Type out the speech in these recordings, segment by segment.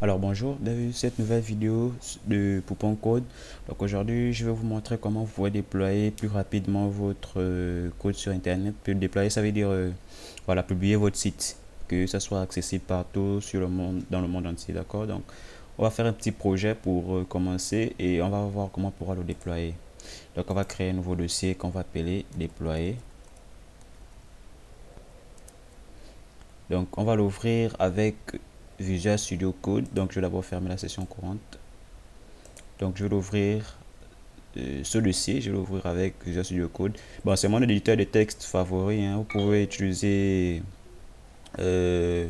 Alors bonjour, bienvenue sur cette nouvelle vidéo de Poupon Code. Donc aujourd'hui, je vais vous montrer comment vous pouvez déployer plus rapidement votre code sur Internet. Puis déployer, ça veut dire voilà, publier votre site, que ça soit accessible partout sur le monde, dans le monde entier, d'accord? Donc on va faire un petit projet pour commencer et on va voir comment on pourra le déployer. Donc on va créer un nouveau dossier qu'on va appeler déployer. Donc on va l'ouvrir avec Visual Studio Code. Donc je vais d'abord fermer la session courante. Donc je vais l'ouvrir ce dossier, je vais l'ouvrir avec Visual Studio Code. Bon, c'est mon éditeur de texte favori, hein. Euh,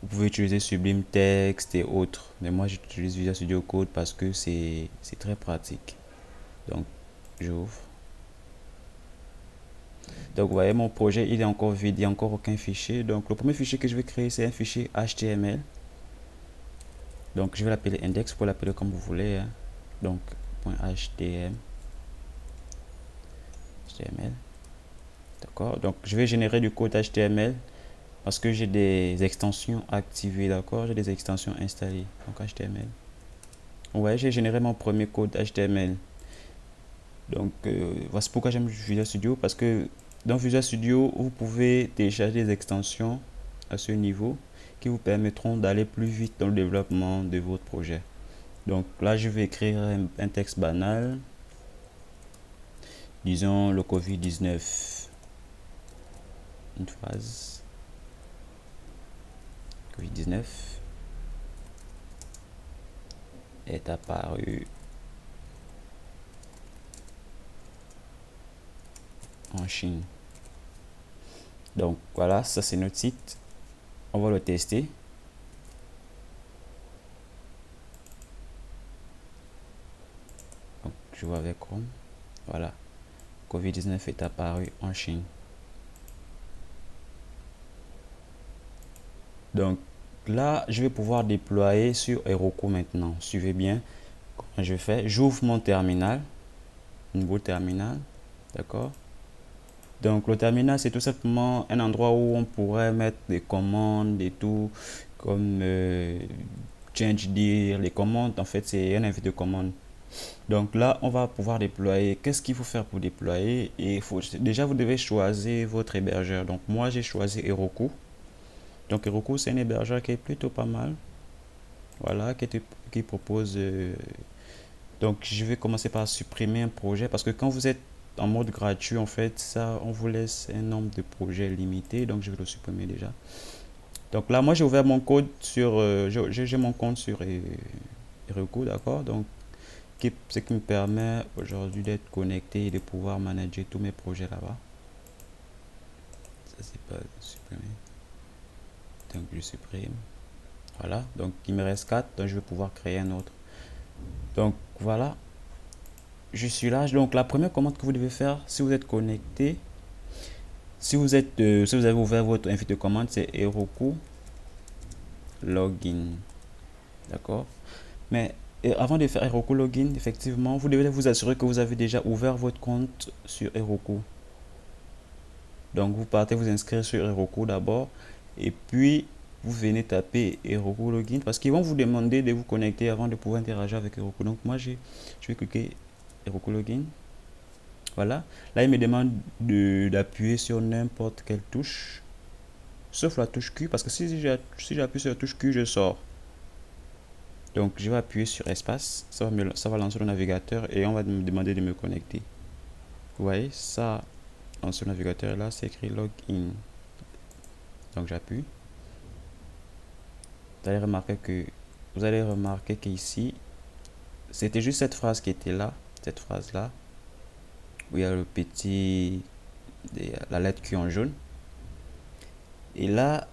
vous pouvez utiliser Sublime Text et autres. Mais moi, j'utilise Visual Studio Code parce que c'est très pratique. Donc, j'ouvre. Donc, vous voyez, mon projet, il est encore vide, il n'y a encore aucun fichier. Donc, le premier fichier que je vais créer, c'est un fichier HTML. Donc, je vais l'appeler index, pour l'appeler comme vous voulez, hein. Donc, .html. D'accord. Donc, je vais générer du code HTML parce que j'ai des extensions activées, d'accord? J'ai des extensions installées. Donc, HTML. Ouais, j'ai généré mon premier code HTML. Donc, voici pourquoi j'aime Visual Studio. Parce que dans Visual Studio, vous pouvez télécharger des extensions à ce niveau qui vous permettront d'aller plus vite dans le développement de votre projet. Donc là, je vais écrire un texte banal. Disons le Covid-19. Une phrase. Covid-19 est apparu en Chine. Donc voilà, ça c'est notre site. On va le tester. Donc je vois avec Chrome. Voilà. Covid-19 est apparu en Chine. Donc là, je vais pouvoir déployer sur Heroku maintenant. Suivez bien comment je fais. J'ouvre mon terminal. Nouveau terminal. D'accord. Donc le terminal, c'est tout simplement un endroit où on pourrait mettre des commandes et tout, comme change dir, les commandes. En fait, c'est un invité de commande. Donc là, on va pouvoir déployer. Qu'est-ce qu'il faut faire pour déployer? Et déjà, vous devez choisir votre hébergeur. Donc moi, j'ai choisi Heroku. Donc Heroku, c'est un hébergeur qui est plutôt pas mal. Voilà, qui propose... donc je vais commencer par supprimer un projet parce que quand vous êtes en mode gratuit, en fait, ça, on vous laisse un nombre de projets limité. Donc je vais le supprimer déjà. Donc là, moi, j'ai ouvert mon code sur... j'ai mon compte sur Heroku, d'accord? Donc ce qui me permet aujourd'hui d'être connecté et de pouvoir manager tous mes projets là-bas. Ça, c'est pas supprimé. Donc je supprime. Voilà, donc il me reste 4, donc je vais pouvoir créer un autre. Donc voilà, je suis là. Donc la première commande que vous devez faire, si vous êtes connecté, si vous avez ouvert votre invite de commande, c'est Heroku login. D'accord? Mais avant de faire Heroku login, effectivement, vous devez vous assurer que vous avez déjà ouvert votre compte sur Heroku. Donc vous partez vous inscrire sur Heroku d'abord et puis vous venez taper Heroku login parce qu'ils vont vous demander de vous connecter avant de pouvoir interagir avec Heroku. Donc moi je vais cliquer Heroku login. Voilà. Là il me demande d'appuyer sur n'importe quelle touche sauf la touche Q parce que si j'appuie sur la touche Q je sors. Donc je vais appuyer sur espace, ça va lancer le navigateur et on va me demander de me connecter. Vous voyez ça dans ce navigateur là c'est écrit login. Donc j'appuie. Vous allez remarquer qu'ici, c'était juste cette phrase qui était là, cette phrase-là, où il y a le petit, la lettre Q en jaune. Et là,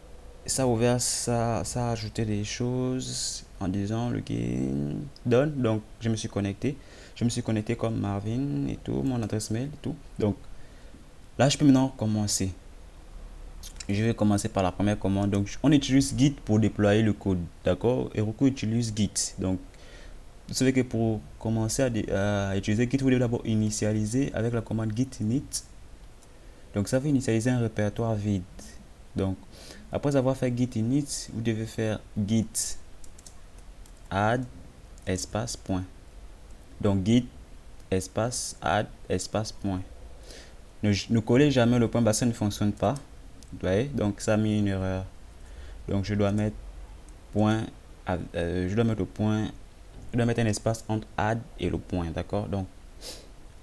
ça a ouvert, ça a ajouté des choses en disant login, done. Donc, je me suis connecté. Je me suis connecté comme Marvin et tout, mon adresse mail et tout. Donc, là, je peux maintenant commencer. Je vais commencer par la première commande. Donc, on utilise Git pour déployer le code. D'accord? Heroku utilise Git. Donc, vous savez que pour commencer à utiliser Git, vous devez d'abord initialiser avec la commande git init. Donc, ça va initialiser un répertoire vide. Donc, après avoir fait git init, vous devez faire git add espace point. Donc git espace add espace point. Ne collez jamais le point, bah ça ne fonctionne pas. Vous voyez, donc ça a mis une erreur. Donc je dois mettre point, je dois mettre le point, je dois mettre un espace entre add et le point, d'accord. Donc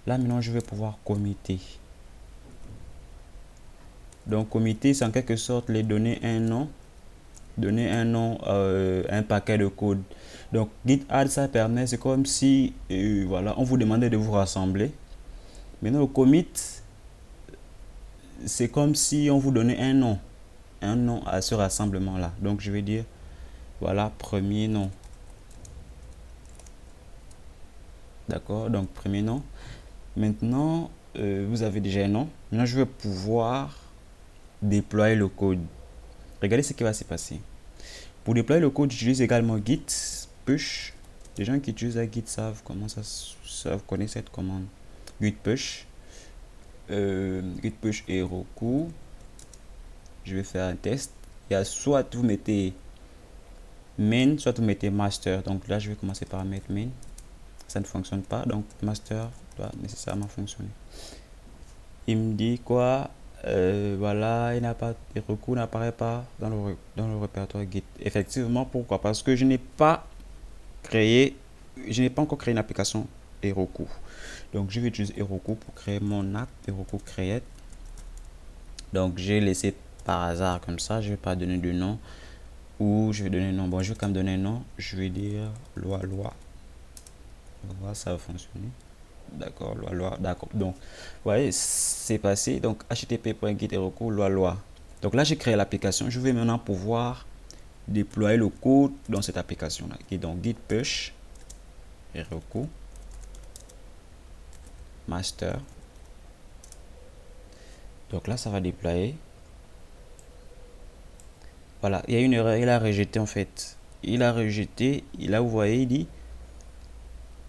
là maintenant je vais pouvoir committer. Donc committer, c'est en quelque sorte les donner un nom, un paquet de code. Donc git add, ça permet, c'est comme si voilà, on vous demandait de vous rassembler. Maintenant le commit, c'est comme si on vous donnait un nom à ce rassemblement là. Donc je vais dire voilà, premier nom. D'accord, donc premier nom. Maintenant vous avez déjà un nom. Maintenant je vais pouvoir déployer le code. Regardez ce qui va se passer. Pour déployer le code, j'utilise également git push. Les gens qui utilisent la git savent comment ça, savent connaître cette commande. Git push et Heroku. Je vais faire un test. Il y a soit vous mettez main, soit vous mettez master. Donc là, je vais commencer par mettre main. Ça ne fonctionne pas, donc master doit nécessairement fonctionner. Il me dit quoi? Voilà, il n'a pas, Heroku n'apparaît pas dans le répertoire Git. Effectivement, pourquoi? Parce que je n'ai pas encore créé une application Heroku. Donc je vais utiliser Heroku pour créer mon app Heroku Create. Donc j'ai laissé par hasard comme ça, je vais pas donner de nom, ou je vais donner un nom. Bon, je vais quand même donner un nom, je vais dire loi. On va voir, ça va fonctionner. D'accord, loi, d'accord. Donc, vous voyez, c'est passé. Donc, http://git-heroku loi. Donc là, j'ai créé l'application. Je vais maintenant pouvoir déployer le code dans cette application-là. Donc, git push Heroku master. Donc là, ça va déployer. Voilà, il y a une erreur. Il a rejeté en fait. Il a rejeté. Là, vous voyez, il dit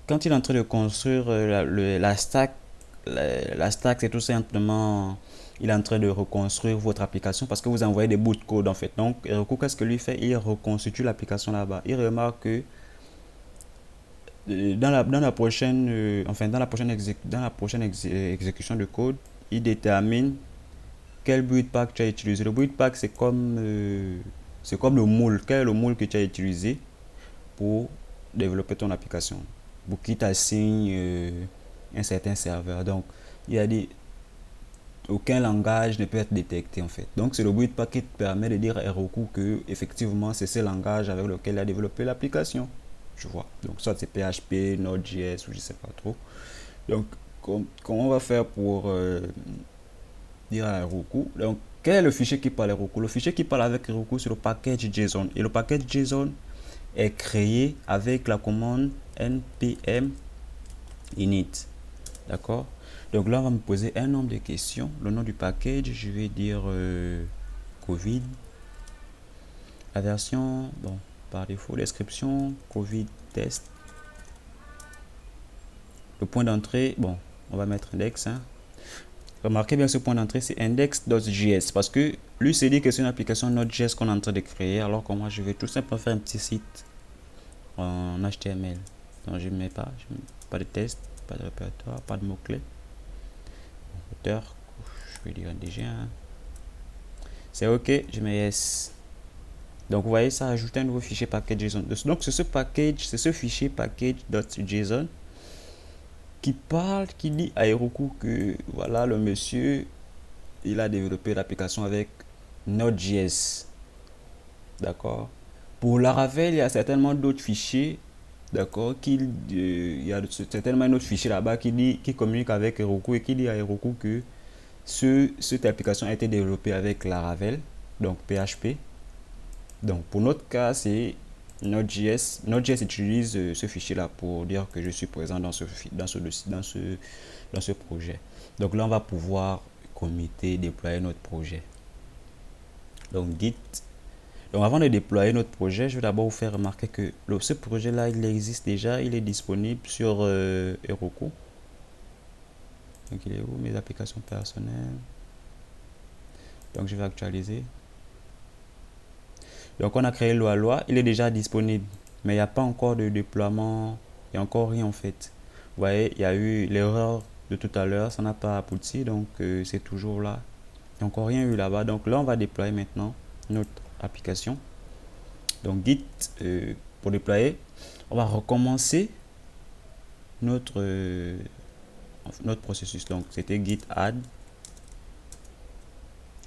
quand il est en train de construire la stack, c'est tout simplement, il est en train de reconstruire votre application parce que vous envoyez des bouts de code en fait. Donc, Heroku, qu'est-ce que lui fait? Il reconstitue l'application là-bas. Il remarque que dans la prochaine exécution de code, il détermine quel buildpack tu as utilisé. Le buildpack, c'est comme le moule. Quel est le moule que tu as utilisé pour développer ton application? Pour qui t'assigne un certain serveur. Donc, il a dit aucun langage ne peut être détecté en fait. Donc, c'est le buildpack qui te permet de dire à Heroku que effectivement c'est ce langage avec lequel il a développé l'application. Je vois. Donc, soit c'est PHP, Node.js ou je sais pas trop. Donc, comment on va faire pour dire à Heroku? Donc, quel est le fichier qui parle à Heroku? Le fichier qui parle avec Heroku, c'est le package JSON. Et le package JSON est créé avec la commande npm init. D'accord? Donc là, on va me poser un nombre de questions. Le nom du package, je vais dire Covid. La version, bon, par défaut, description, Covid test. Le point d'entrée, bon, on va mettre index. Hein. Remarquez bien ce point d'entrée, c'est index.js parce que lui s'est dit que c'est une application Node.js qu'on est en train de créer, alors que moi, je vais tout simplement faire un petit site en HTML. Donc je ne mets pas de test, pas de répertoire, pas de mots-clés. Auteur, je vais dire déjà. Hein. C'est OK, je mets yes. Donc vous voyez, ça a ajouté un nouveau fichier package JSON. Donc c'est ce fichier package.json qui parle, qui dit à Heroku que voilà, le monsieur, il a développé l'application avec Node.js. D'accord. Pour Laravel, il y a certainement d'autres fichiers. D'accord, il y a certainement un autre fichier là-bas qui communique avec Heroku et qui dit à Heroku que cette application a été développée avec Laravel, donc PHP. Donc pour notre cas, c'est Node.js. Node.js utilise ce fichier-là pour dire que je suis présent dans ce projet. Donc là, on va pouvoir committer, déployer notre projet. Donc git. Donc avant de déployer notre projet, je vais d'abord vous faire remarquer que ce projet-là, il existe déjà, il est disponible sur Heroku. Donc il est où? Mes applications personnelles. Donc je vais actualiser. Donc on a créé loi, il est déjà disponible. mais il n'y a pas encore de déploiement, il n'y a encore rien en fait. Vous voyez, il y a eu l'erreur de tout à l'heure, ça n'a pas abouti, donc c'est toujours là. Il n'y a encore rien eu là-bas. Donc là, on va déployer maintenant notre application. Donc Git, pour déployer, on va recommencer notre, notre processus. Donc c'était git add.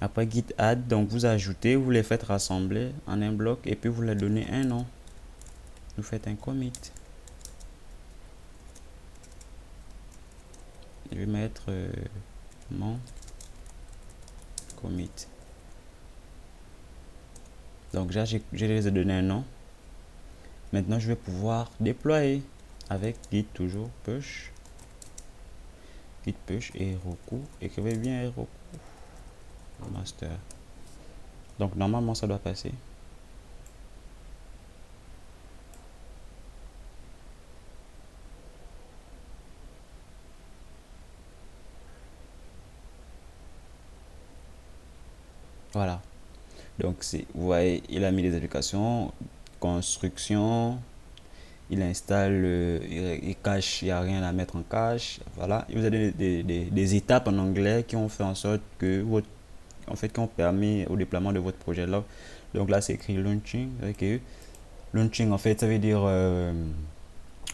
Après git add, donc vous ajoutez, vous les faites rassembler en un bloc et puis vous leur donnez un nom. Vous faites un commit. Je vais mettre mon commit. Donc là, je les ai donné un nom. Maintenant, je vais pouvoir déployer avec git toujours push. Git push et Heroku. Écrivez bien Heroku. Master. Donc normalement, ça doit passer. Voilà. Donc vous voyez, il a mis des applications, construction, il installe, il cache, il n'y a rien à mettre en cache. Voilà, il vous a donné des étapes en anglais qui ont fait en sorte que votre, en fait, qui ont permis au déploiement de votre projet là. Donc là, c'est écrit launching. Ok. Launching, en fait, ça veut dire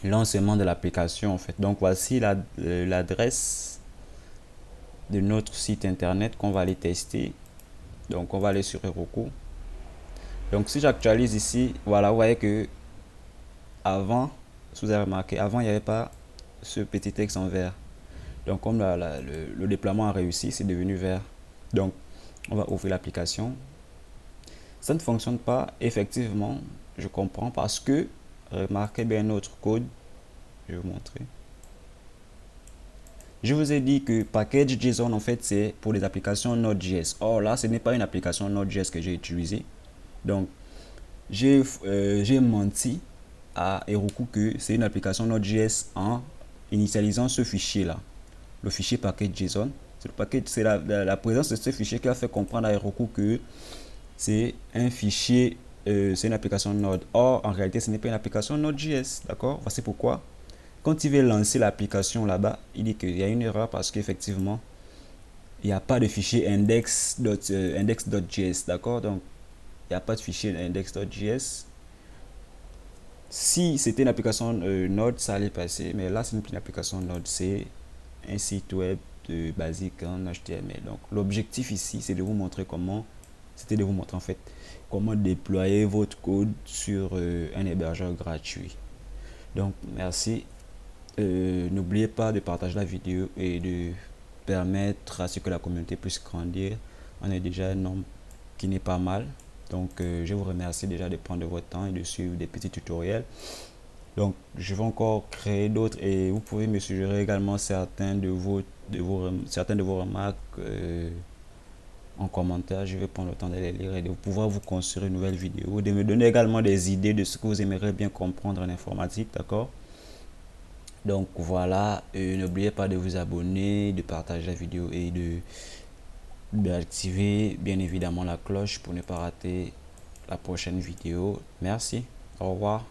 lancement de l'application. En fait, donc voici l'adresse de notre site internet qu'on va aller tester. Donc on va aller sur Heroku. Donc si j'actualise ici, voilà, vous voyez que avant, si vous avez remarqué, avant il n'y avait pas ce petit texte en vert. Donc comme le déploiement a réussi, c'est devenu vert. Donc on va ouvrir l'application. Ça ne fonctionne pas, effectivement, je comprends parce que, remarquez bien notre code, je vais vous montrer. Je vous ai dit que package.json en fait c'est pour les applications Node.js. Or là, ce n'est pas une application Node.js que j'ai utilisée. Donc j'ai menti à Heroku que c'est une application Node.js en initialisant ce fichier là, le fichier package.json. C'est la présence de ce fichier qui a fait comprendre à Heroku que c'est un fichier, c'est une application Node. Or en réalité ce n'est pas une application Node.js, d'accord? Voici pourquoi. Quand il veut lancer l'application là-bas, il dit qu'il y a une erreur parce qu'effectivement il n'y a pas de fichier index.js, d'accord? Donc il n'y a pas de fichier index.js. Si c'était une application Node, ça allait passer, mais là, c'est une application Node, c'est un site web basique en HTML. Donc, l'objectif ici, c'est de vous montrer comment, c'était de vous montrer en fait comment déployer votre code sur un hébergeur gratuit. Donc, merci. N'oubliez pas de partager la vidéo et de permettre à ce que la communauté puisse grandir. On est déjà un nombre qui n'est pas mal. Donc, je vous remercie déjà de prendre votre temps et de suivre des petits tutoriels. Donc, je vais encore créer d'autres et vous pouvez me suggérer également certaines de vos remarques en commentaire. Je vais prendre le temps de les lire et de pouvoir vous construire une nouvelle vidéo, de me donner également des idées de ce que vous aimeriez bien comprendre en informatique, d'accord? Donc voilà, n'oubliez pas de vous abonner, de partager la vidéo et d'activer bien évidemment la cloche pour ne pas rater la prochaine vidéo. Merci, au revoir.